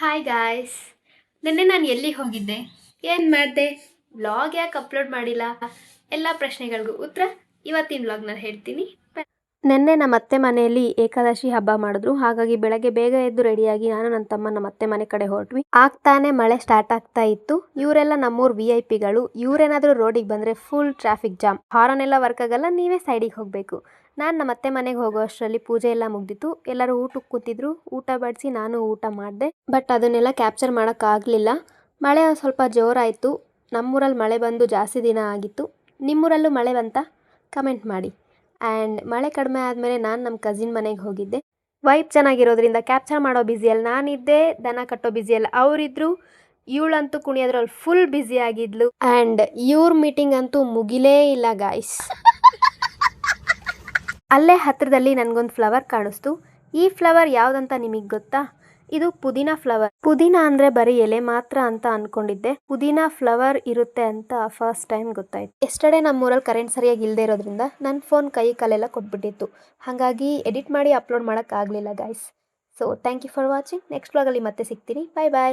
Hi guys. ನಿನ್ನೆ ನಾನು ಎಲ್ಲಿಗೆ ಹೋಗಿದ್ದೆ, ಏನು ಮಾಡಿದೆ, ವ್ಲಾಗ್ ಯಾಕೆ ಅಪ್ಲೋಡ್ ಮಾಡಿಲ್ಲ, ಎಲ್ಲ ಪ್ರಶ್ನೆಗಳಿಗೂ ಉತ್ತರ ಇವತ್ತಿನ ವ್ಲಾಗ್ನಲ್ಲಿ ಹೇಳ್ತೀನಿ. ನಿನ್ನೆ ನಮ್ಮ ಅತ್ತೆ ಮನೆಯಲ್ಲಿ ಏಕಾದಶಿ ಹಬ್ಬ ಮಾಡಿದ್ರು. ಹಾಗಾಗಿ ಬೆಳಗ್ಗೆ ಬೇಗ ಎದ್ದು ರೆಡಿಯಾಗಿ ನಾನು ನನ್ನ ತಮ್ಮ ನಮ್ಮ ಅತ್ತೆ ಮನೆ ಕಡೆ ಹೊರಟ್ವಿ. ಆಗ್ತಾನೆ ಮಳೆ ಸ್ಟಾರ್ಟ್ ಆಗ್ತಾ ಇತ್ತು. ಇವರೆಲ್ಲ ನಮ್ಮೂರ್ VIP ಗಳು. ಇವರೇನಾದ್ರೂ ರೋಡಿಗೆ ಬಂದ್ರೆ ಫುಲ್ ಟ್ರಾಫಿಕ್ ಜಾಮ್. ಹಾರನ್ ಎಲ್ಲ ವರ್ಕ್ ಆಗಲ್ಲ, ನೀವೇ ಸೈಡಿಗೆ ಹೋಗಬೇಕು. ನಾನು ನಮ್ಮ ಅತ್ತೆ ಮನೆಗೆ ಹೋಗೋ ಅಷ್ಟರಲ್ಲಿ ಪೂಜೆ ಎಲ್ಲ ಮುಗ್ದಿತ್ತು. ಎಲ್ಲರೂ ಊಟಕ್ಕೆ ಕೂತಿದ್ರು. ಊಟ ಬಡಿಸಿ ನಾನು ಊಟ ಮಾಡಿದೆ. ಬಟ್ ಅದನ್ನೆಲ್ಲ ಕ್ಯಾಪ್ಚರ್ ಮಾಡೋಕ್ಕಾಗಲಿಲ್ಲ. ಮಳೆ ಒಂದು ಸ್ವಲ್ಪ ಜೋರಾಯಿತು. ನಮ್ಮೂರಲ್ಲಿ ಮಳೆ ಬಂದು ಜಾಸ್ತಿ ದಿನ ಆಗಿತ್ತು. ನಿಮ್ಮೂರಲ್ಲೂ ಮಳೆ ಬಂತಾ? ಕಮೆಂಟ್ ಮಾಡಿ. ಆ್ಯಂಡ್ ಮಳೆ ಕಡಿಮೆ ಆದಮೇಲೆ ನಾನು ನಮ್ಮ ಕಸಿನ್ ಮನೆಗೆ ಹೋಗಿದ್ದೆ. ವೈಬ್ ಚೆನ್ನಾಗಿರೋದ್ರಿಂದ ಕ್ಯಾಪ್ಚರ್ ಮಾಡೋ ಬ್ಯುಸಿಯಲ್ಲಿ ನಾನಿದ್ದೆ, ದನ ಕಟ್ಟೋ ಬ್ಯುಸಿಯಲ್ಲಿ ಅವರಿದ್ದರು. ಇವಳಂತೂ ಕುಣಿಯೋದ್ರಲ್ಲಿ ಫುಲ್ ಬ್ಯುಸಿ ಆಗಿದ್ಲು. ಆ್ಯಂಡ್ ಇವ್ರ ಮೀಟಿಂಗ್ ಅಂತೂ ಮುಗಿಲೇ ಇಲ್ಲ ಗಾಯ್ಸ್. ಅಲ್ಲೇ ಹತ್ತಿರದಲ್ಲಿ ನನಗೊಂದು ಫ್ಲವರ್ ಕಾಣಿಸ್ತು. ಈ ಫ್ಲವರ್ ಯಾವುದಂತ ನಿಮಗೆ ಗೊತ್ತಾ? ಇದು ಪುದೀನ ಫ್ಲವರ್. ಪುದೀನ ಅಂದರೆ ಬರೀ ಎಲೆ ಮಾತ್ರ ಅಂತ ಅಂದ್ಕೊಂಡಿದ್ದೆ. ಪುದೀನ ಫ್ಲವರ್ ಇರುತ್ತೆ ಅಂತ ಫಸ್ಟ್ ಟೈಮ್ ಗೊತ್ತಾಯ್ತು. ಎಸ್ಟರ್ಡೇ ನಮ್ಮೂರಲ್ಲಿ ಕರೆಂಟ್ ಸರಿಯಾಗಿ ಇಲ್ಲದೆ ಇರೋದ್ರಿಂದ ನನ್ನ ಫೋನ್ ಕೈ ಕಾಲೆಲ್ಲ ಕೊಟ್ಬಿಟ್ಟಿತ್ತು. ಹಾಗಾಗಿ ಎಡಿಟ್ ಮಾಡಿ ಅಪ್ಲೋಡ್ ಮಾಡೋಕ್ಕಾಗಲಿಲ್ಲ guys. So thank you for watching. Next ವ್ಲಾಗಲ್ಲಿ ಮತ್ತೆ ಸಿಗ್ತೀನಿ. ಬಾಯ್ ಬಾಯ್.